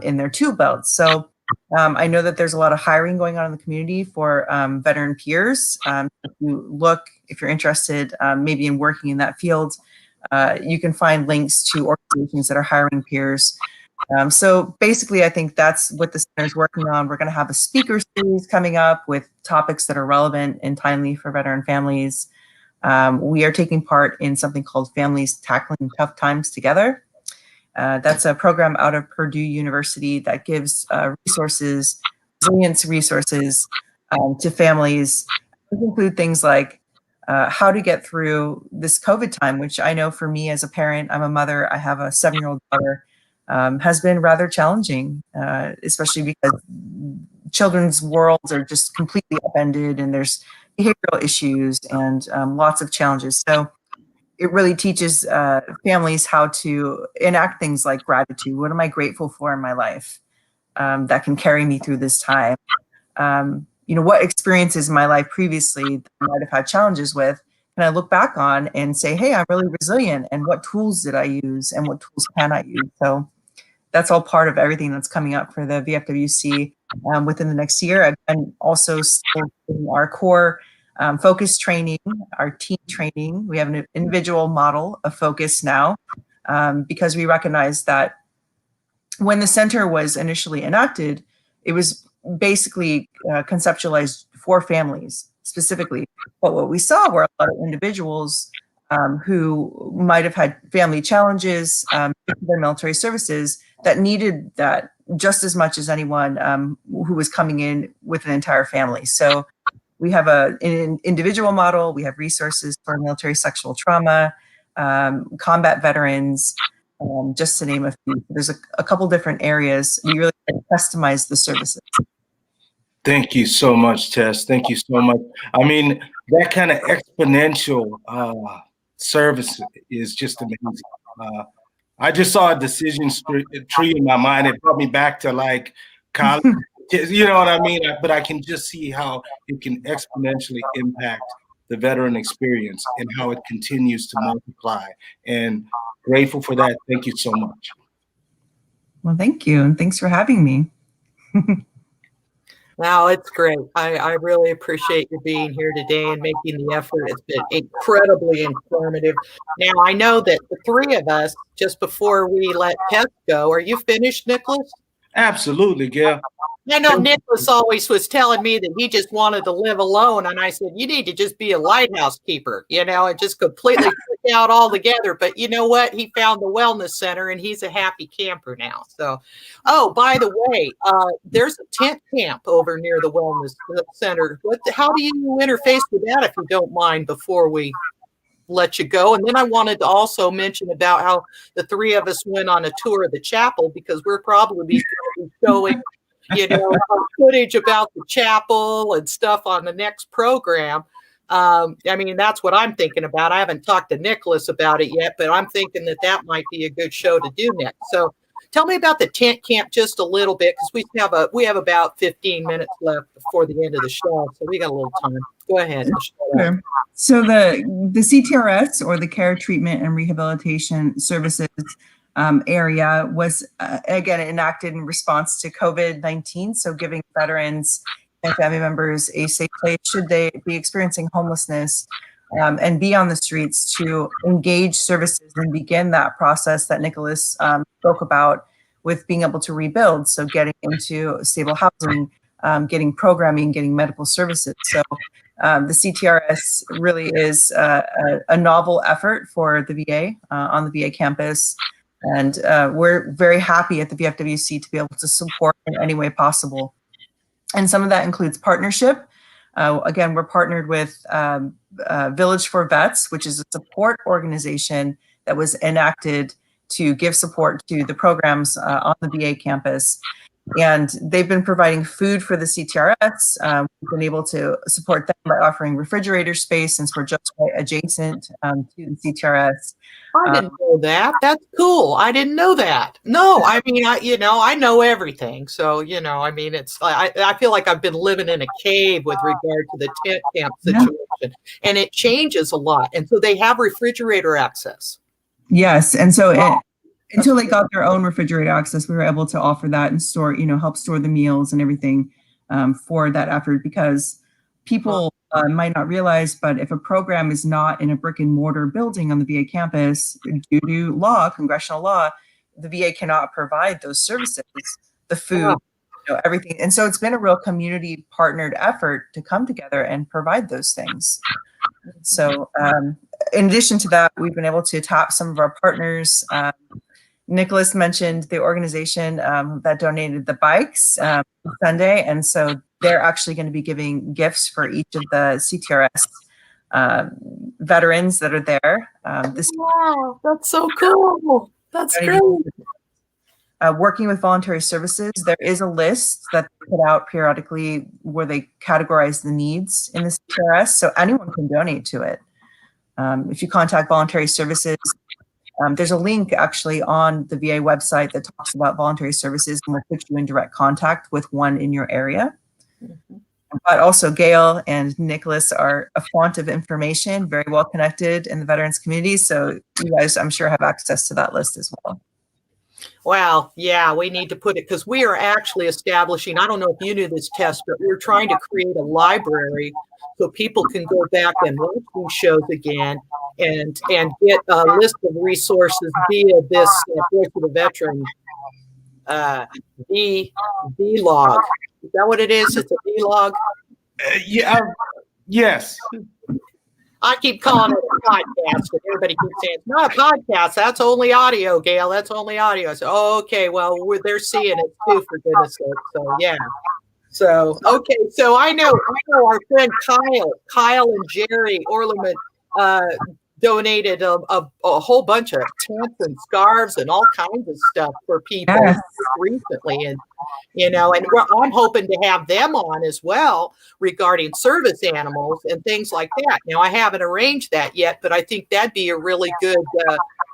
in their tool belt. So I know that there's a lot of hiring going on in the community for veteran peers. If you're interested maybe in working in that field, you can find links to organizations that are hiring peers. So basically, I think that's what the center is working on. We're going to have a speaker series coming up with topics that are relevant and timely for veteran families. We are taking part in something called Families Tackling Tough Times Together. That's a program out of Purdue University that gives resilience resources to families. These include things like how to get through this COVID time, which I know for me as a parent, I'm a mother, I have a 7-year-old daughter, has been rather challenging, especially because children's worlds are just completely upended and there's behavioral issues and lots of challenges. So it really teaches families how to enact things like gratitude. What am I grateful for in my life that can carry me through this time? what experiences in my life previously that I might have had challenges with, can I look back on and say, hey, I'm really resilient, and what tools did I use and what tools can I use? So that's all part of everything that's coming up for the VFWC within the next year. And also still doing our core focus training, our team training. We have an individual model of focus now because we recognize that when the center was initially enacted, it was basically conceptualized for families specifically. But what we saw were a lot of individuals who might have had family challenges with their military services that needed that just as much as anyone who was coming in with an entire family. So we have an individual model, we have resources for military sexual trauma, combat veterans, just to name a few. There's a couple different areas. We really customize the services. Thank you so much, Tess. Thank you so much. I mean, that kind of exponential service is just amazing. I just saw a decision tree in my mind. It brought me back to like college. You know what I mean? But I can just see how it can exponentially impact the veteran experience and how it continues to multiply. And grateful for that. Thank you so much. Well, thank you. And thanks for having me. Wow, it's great. I really appreciate you being here today and making the effort. It's been incredibly informative. Now, I know that the three of us, just before we let Tess go, are you finished, Nicholas? Absolutely, Gail. I know Nicholas always was telling me that he just wanted to live alone. And I said, you need to just be a lighthouse keeper, and just completely freak out altogether. But you know what? He found the wellness center and he's a happy camper now. So, oh, by the way, there's a tent camp over near the wellness center. How do you interface with that, if you don't mind, before we let you go? And then I wanted to also mention about how the three of us went on a tour of the chapel, because we're probably showing footage about the chapel and stuff on the next program. I mean, that's what I'm thinking about. I haven't talked to Nicholas about it yet, but I'm thinking that might be a good show to do next. So tell me about the tent camp just a little bit, because we have about 15 minutes left before the end of the show. So we got a little time. Go ahead. Sure. So the CTRS, or the Care, Treatment, and Rehabilitation Services area, was again enacted in response to COVID-19. So giving veterans and family members a safe place should they be experiencing homelessness and be on the streets, to engage services and begin that process that Nicholas spoke about with being able to rebuild. So getting into stable housing, getting programming, getting medical services. So the CTRS really is a novel effort for the VA on the VA campus. And we're very happy at the VFWC to be able to support in any way possible. And some of that includes partnership. Again, we're partnered with Village for Vets, which is a support organization that was enacted to give support to the programs on the VA campus. And they've been providing food for the CTRS. We've been able to support them by offering refrigerator space, since we're just right adjacent to the CTRS. I didn't know that. That's cool. I didn't know that. No, I mean, I know everything. So, I mean, it's, I feel like I've been living in a cave with regard to the tent camp situation, and it changes a lot. And so they have refrigerator access. Yes. And so until they got their own refrigerator access, we were able to offer that and store, help store the meals and everything for that effort, because people might not realize, but if a program is not in a brick and mortar building on the VA campus, due to law, congressional law, the VA cannot provide those services, the food, everything. And so it's been a real community partnered effort to come together and provide those things. So in addition to that, we've been able to tap some of our partners. Nicholas mentioned the organization that donated the bikes Sunday. And so they're actually going to be giving gifts for each of the CTRS veterans that are there. Wow, that's so cool. That's great. Working with Voluntary Services, there is a list that they put out periodically where they categorize the needs in the CTRS, so anyone can donate to it. If you contact Voluntary Services, there's a link actually on the VA website that talks about Voluntary Services, and will put you in direct contact with one in your area. And But also Gail and Nicholas are a font of information, very well connected in the veterans community. So you guys, I'm sure, have access to that list as well. Well, yeah, we need to put it, because we are actually establishing, I don't know if you knew this, Tess, but we're trying to create a library so people can go back and watch these shows again and get a list of resources via this Voice of the Veteran V-log. Is that what it is? It's a V-log? Yes. I keep calling it a podcast, but everybody keeps saying it's not a podcast. That's only audio, Gail. That's only audio. So, okay, well, they're seeing it too, for goodness sake. So, yeah. So, okay. So I know our friend Kyle and Jerry Orleman donated a whole bunch of tents and scarves and all kinds of stuff for people recently. And, and I'm hoping to have them on as well regarding service animals and things like that. Now, I haven't arranged that yet, but I think that'd be a really good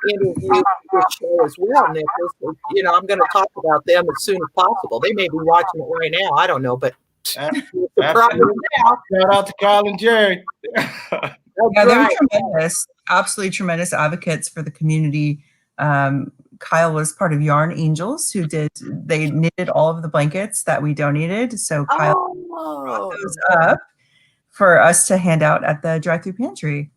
interview for this show as well, Nicholas. I'm going to talk about them as soon as possible. They may be watching it right now. I don't know, but Shout out to Kyle and Jerry. Yeah, they're tremendous, absolutely tremendous advocates for the community. Kyle was part of Yarn Angels, they knitted all of the blankets that we donated. So Kyle brought those up for us to hand out at the drive-through pantry.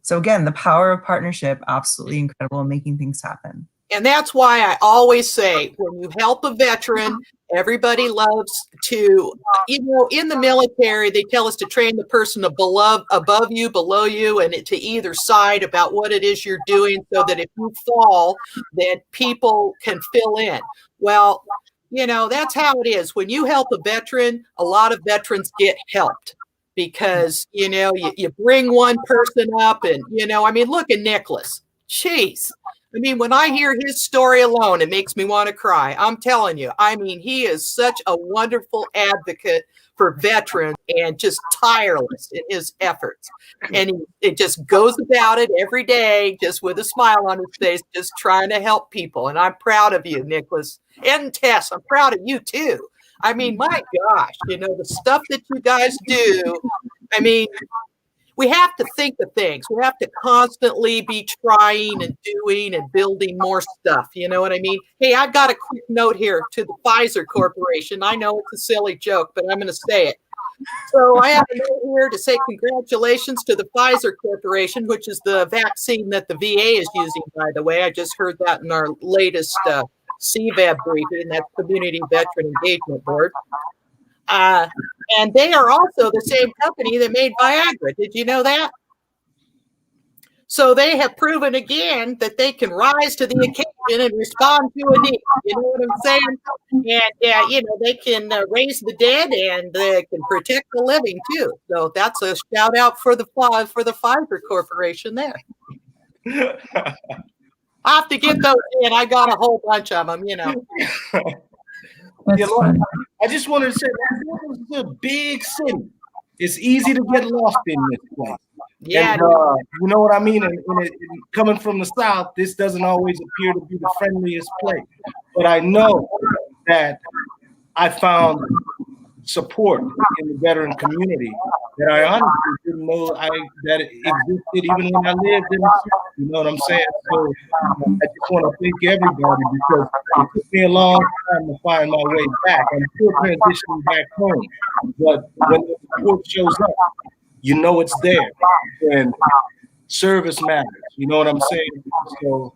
So again, the power of partnership, absolutely incredible in making things happen. And that's why I always say, when you help a veteran, everybody loves to, in the military, they tell us to train the person above you, below you, and to either side about what it is you're doing, so that if you fall, then people can fill in. Well, that's how it is. When you help a veteran, a lot of veterans get helped, because, you bring one person up and, look at Nicholas. Jeez. When I hear his story alone, it makes me want to cry. I'm telling you. He is such a wonderful advocate for veterans and just tireless in his efforts. And it just goes about it every day, just with a smile on his face, just trying to help people. And I'm proud of you, Nicholas. And Tess, I'm proud of you too. My gosh, the stuff that you guys do, we have to think of things. We have to constantly be trying and doing and building more stuff. You know what I mean? Hey, I've got a quick note here to the Pfizer Corporation. I know it's a silly joke, but I'm going to say it. So I have a note here to say congratulations to the Pfizer Corporation, which is the vaccine that the VA is using, by the way. I just heard that in our latest CVEB briefing, that's Community Veteran Engagement Board. And they are also the same company that made Viagra. Did you know that? So they have proven again that they can rise to the occasion and respond to a need. You know what I'm saying? And, they can raise the dead, and they can protect the living too. So that's a shout out for the Pfizer Corporation there. I have to get those in. I got a whole bunch of them, I just wanted to say, this is a big city. It's easy to get lost in this place. Yeah. And, you know what I mean? And coming from the South, this doesn't always appear to be the friendliest place. But I know that I found support in the veteran community that I honestly didn't know that it existed even when I lived in the city. You know what I'm saying? So I just want to thank everybody, because it took me a long time to find my way back. I'm still transitioning back home, but when the support shows up, it's there. And service matters. You know what I'm saying? So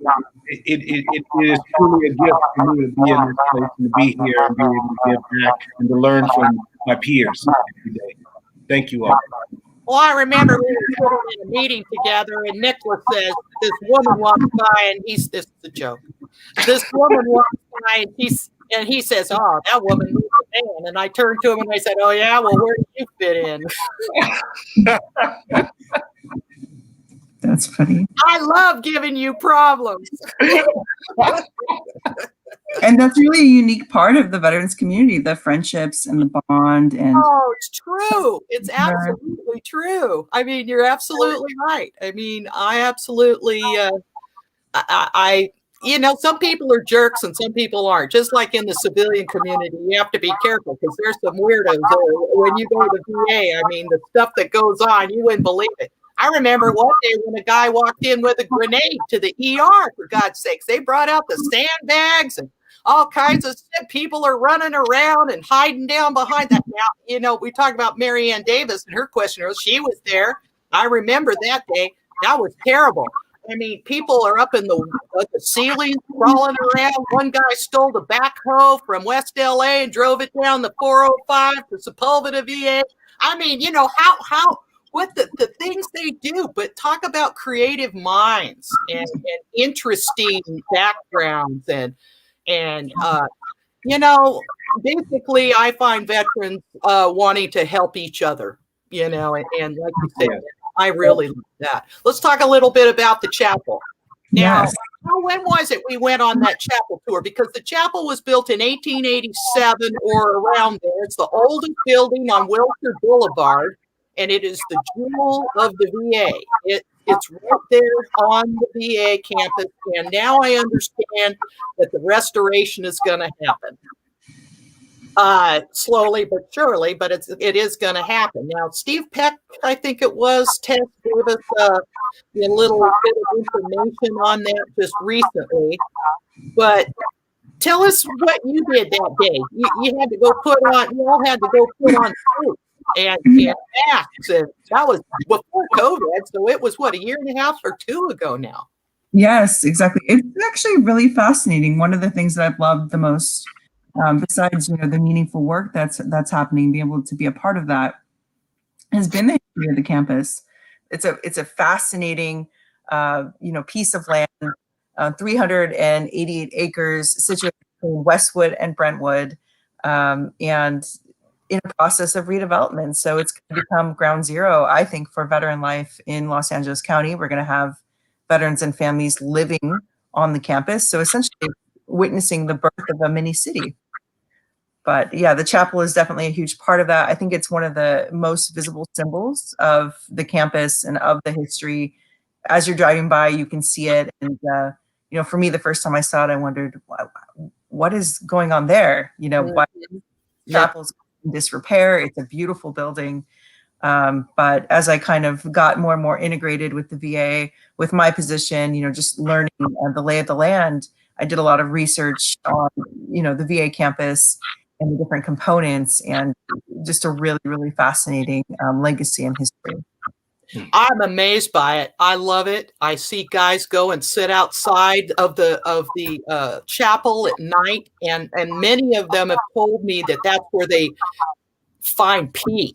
it is truly a gift for me to be in this place and to be here and be able to give back and to learn from my peers every day. Thank you all. Well, I remember we were sitting in a meeting together, and Nicholas says, this woman walks by, and this is a joke. This woman walks by, and he says, oh, that woman moves a man. And I turned to him and I said, oh, yeah, well, where do you fit in? That's funny. I love giving you problems. And that's really a unique part of the veterans community, the friendships and the bond. And it's true. It's absolutely true. You're absolutely right. I absolutely, some people are jerks and some people aren't. Just like in the civilian community, you have to be careful because there's some weirdos when you go to the VA. I mean, the stuff that goes on, you wouldn't believe it. I remember one day when a guy walked in with a grenade to the ER, for God's sakes. They brought out the sandbags and all kinds of shit. People are running around and hiding down behind that. Now, we talked about Mary Ann Davis and her questionnaire. She was there. I remember that day. That was terrible. I mean, people are up in the ceilings crawling around. One guy stole the backhoe from West LA and drove it down the 405 to Sepulveda, VA. I mean, what the things they do, but talk about creative minds and interesting backgrounds and basically I find veterans wanting to help each other, and like you said, I really love that. Let's talk a little bit about the chapel. Now, Yes. when was it we went on that chapel tour? Because the chapel was built in 1887 or around there. It's the oldest building on Wilshire Boulevard, and it is the jewel of the VA. It's right there on the VA campus, and now I understand that the restoration is going to happen. Slowly but surely, but it is going to happen. Now, Steve Peck, I think it was, Tess gave us a little bit of information on that just recently. But tell us what you did that day. You had to go you all had to go put on suits and masks, and that was before COVID. So it was a year and a half or two ago now. Yes, exactly. It's actually really fascinating. One of the things that I've loved the most, besides the meaningful work that's happening, being able to be a part of that, has been the history of the campus. It's a fascinating piece of land, 388 acres situated between Westwood and Brentwood, and in a process of redevelopment. So it's going to become ground zero, I think, for veteran life in Los Angeles County. We're going to have veterans and families living on the campus. So essentially witnessing the birth of a mini city. But yeah, the chapel is definitely a huge part of that. I think it's one of the most visible symbols of the campus and of the history. As you're driving by, you can see it. And, for me, the first time I saw it, I wondered, what is going on there? Why the chapel's in disrepair? It's a beautiful building. But as I kind of got more and more integrated with the VA, with my position, just learning the lay of the land, I did a lot of research on, the VA campus and the different components, and just a really, really fascinating legacy and history. I'm amazed by it. I love it. I see guys go and sit outside of the chapel at night, and many of them have told me that that's where they find peace,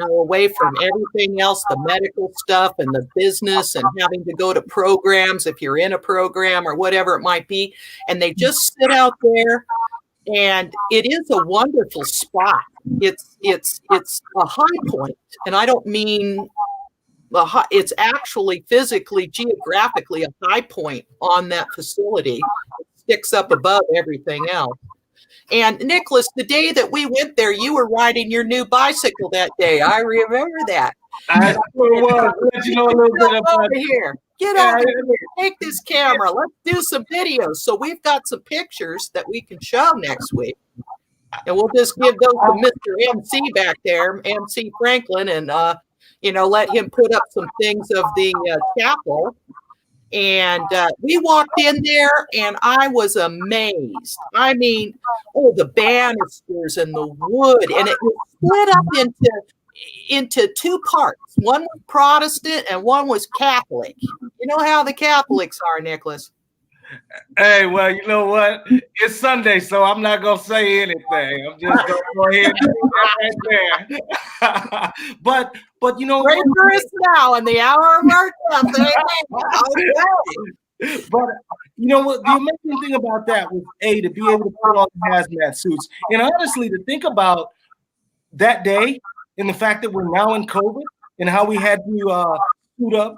away from everything else, the medical stuff and the business and having to go to programs if you're in a program or whatever it might be. And they just sit out there, and it is a wonderful spot. It's a high point, and I don't mean it's actually physically, geographically a high point on that facility. It sticks up above everything else. And Nicholas, the day that we went there, you were riding your new bicycle that day. I remember that. I sure was. Let you know a little bit about here. Get over here. Take this camera. Let's do some videos. So we've got some pictures that we can show next week. And we'll just give those to Mr. MC back there, MC Franklin, and let him put up some things of the chapel. And we walked in there, and I was amazed. I mean, the banisters and the wood, and it was split up into two parts. One was Protestant and one was Catholic. You know how the Catholics are, Nicholas. Hey, well, you know what? It's Sunday, so I'm not going to say anything. I'm just going to go ahead and do that right there. But pray for us now in the hour of our death. But what? The amazing thing about that was, to be able to put on the hazmat suits. And honestly, to think about that day and the fact that we're now in COVID and how we had to suit up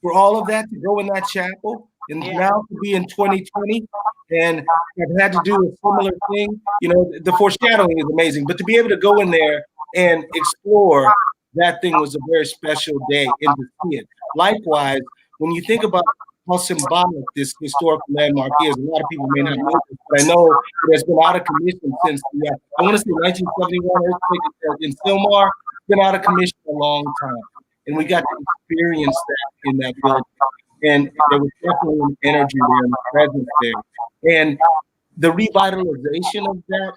for all of that to go in that chapel. And now to be in 2020 and I've had to do a similar thing, the foreshadowing is amazing. But to be able to go in there and explore, that thing was a very special day and to see it. Likewise, when you think about how symbolic this historical landmark is. A lot of people may not know this, but I know it has been out of commission since the, I want to say 1971 earthquake in Sylmar. It's been out of commission a long time. And we got to experience that in that building. And there was definitely an energy there and a presence there. And the revitalization of that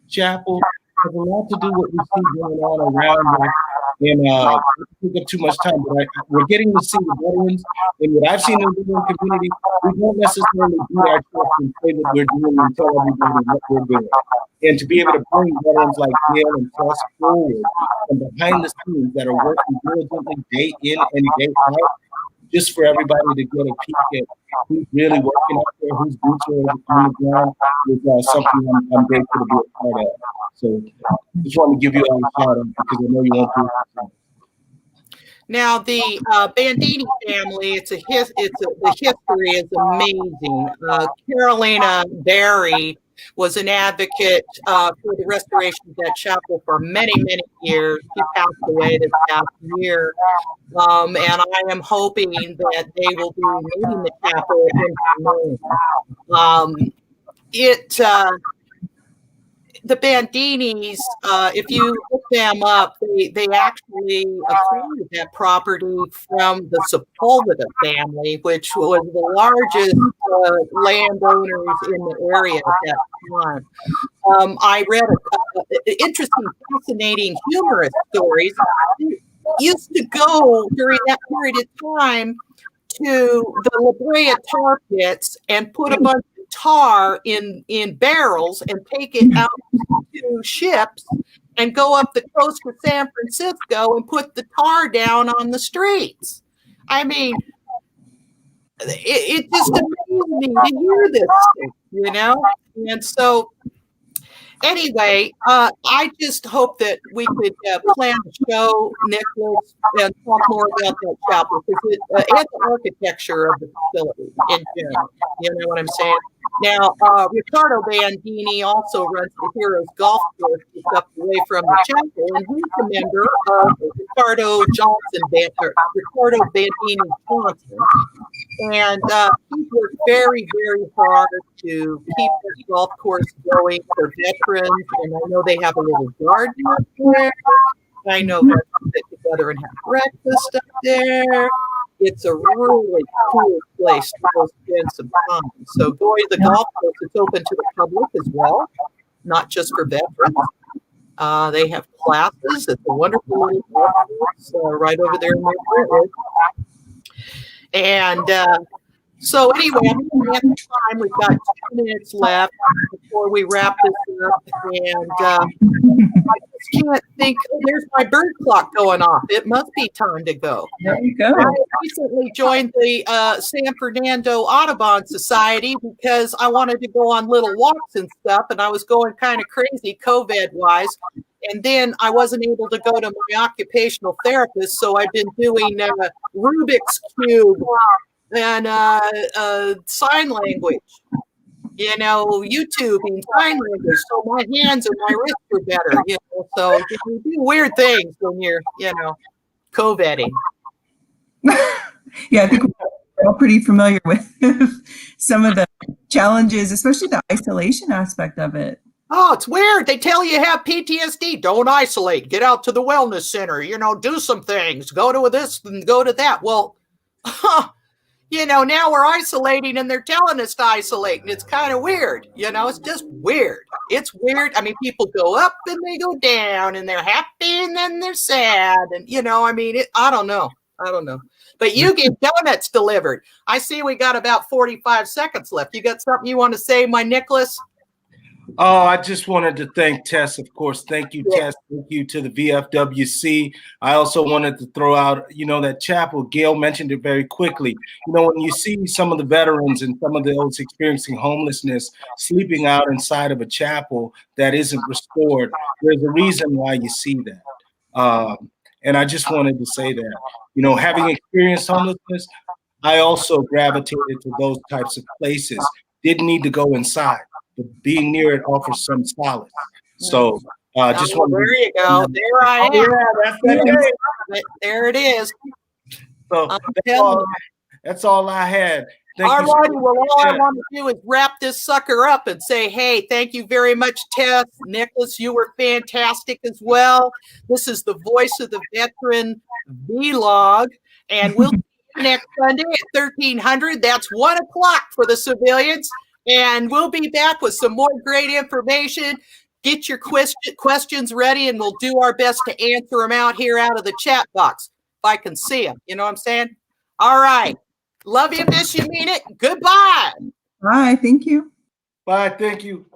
chapel has a lot to do with what we see going on around us. And not to take up too much time, but we're getting to see the veterans. And what I've seen in the veteran community, we don't necessarily do our chest and say what we're doing and tell everybody what we're doing. And to be able to bring veterans like Gail and Tess forward and behind the scenes that are working diligently day in and day out, just for everybody to get a peek at who's really working out there, whose boots are on the ground, is something I'm grateful to be a part of. So just want to give you all a shout out because I know you want to. Now the Bandini family, the history is amazing. Carolina Berry was an advocate for the restoration of that chapel for many, many years. She passed away this past year. And I am hoping that they will be moving the chapel into Maine. The Bandinis, if you look them up, they actually acquired that property from the Sepulveda family, which was the largest landowners in the area at that time. I read interesting, fascinating, humorous stories. They used to go during that period of time to the La Brea tar pits and put a bunch of tar in barrels and take it out to ships and go up the coast of San Francisco and put the tar down on the streets. I mean, it just amazes me to hear this thing, you know? And so anyway, I just hope that we could plan a show, Nicholas, and talk more about that chapel because and the architecture of the facility in general. You know what I'm saying? Now, Ricardo Bandini also runs the Heroes Golf Course just up the way from the chapel, and he's a member of Ricardo Bandini Johnson. And he's worked very, very hard to keep this golf course going for veterans. And I know they have a little garden up there. I know veterans get together and have breakfast up there. It's a really cool place to go spend some time. So going to the golf course, it's open to the public as well, not just for veterans. They have classes. It's a wonderful little golf course right over there in Madrid. And so anyway, I'm going to have time. We've got 2 minutes left before we wrap this up. And I just can't think. Oh, there's my bird clock going off. It must be time to go. There you go. I recently joined the San Fernando Audubon Society because I wanted to go on little walks and stuff. And I was going kind of crazy COVID-wise. And then I wasn't able to go to my occupational therapist. So I've been doing Rubik's Cube and sign language, you know, YouTube and sign language. So my hands and my wrists are better, you know. So you do weird things when you're, you know, COVIDing. Yeah, I think we're all pretty familiar with some of the challenges, especially the isolation aspect of it. Oh, it's weird. They tell you have PTSD. Don't isolate. Get out to the wellness center. You know, do some things. Go to this and go to that. Well, you know, now we're isolating and they're telling us to isolate. And it's kind of weird. You know, it's just weird. It's weird. I mean, people go up and they go down and they're happy and then they're sad. And, you know, I mean, I don't know. But you get donuts delivered. I see we got about 45 seconds left. You got something you want to say, my Nicholas? Oh, I just wanted to thank Tess, of course. Thank you, Tess. Thank you to the VFWC. I also wanted to throw out, you know, that chapel. Gail mentioned it very quickly. You know, when you see some of the veterans and some of those experiencing homelessness sleeping out inside of a chapel that isn't restored, there's a reason why you see that. And I just wanted to say that, you know, having experienced homelessness, I also gravitated to those types of places. Didn't need to go inside. But being near it offers some solace. So just want there you go. There I am. Yeah, that's it. There it is. So That's all I had. Thank All you so righty. much. Well, all I want to do is wrap this sucker up and say, hey, thank you very much, Tess. Nicholas, you were fantastic as well. This is the Voice of the Veteran vlog, and we'll see you next Sunday at 1300. That's 1 o'clock for the civilians, and we'll be back with some more great information. Get your questions ready, and we'll do our best to answer them out here out of the chat box if I can see them. You know what I'm saying? All right. Love you, miss you, mean it. Goodbye. Bye. Thank you. Bye. Thank you.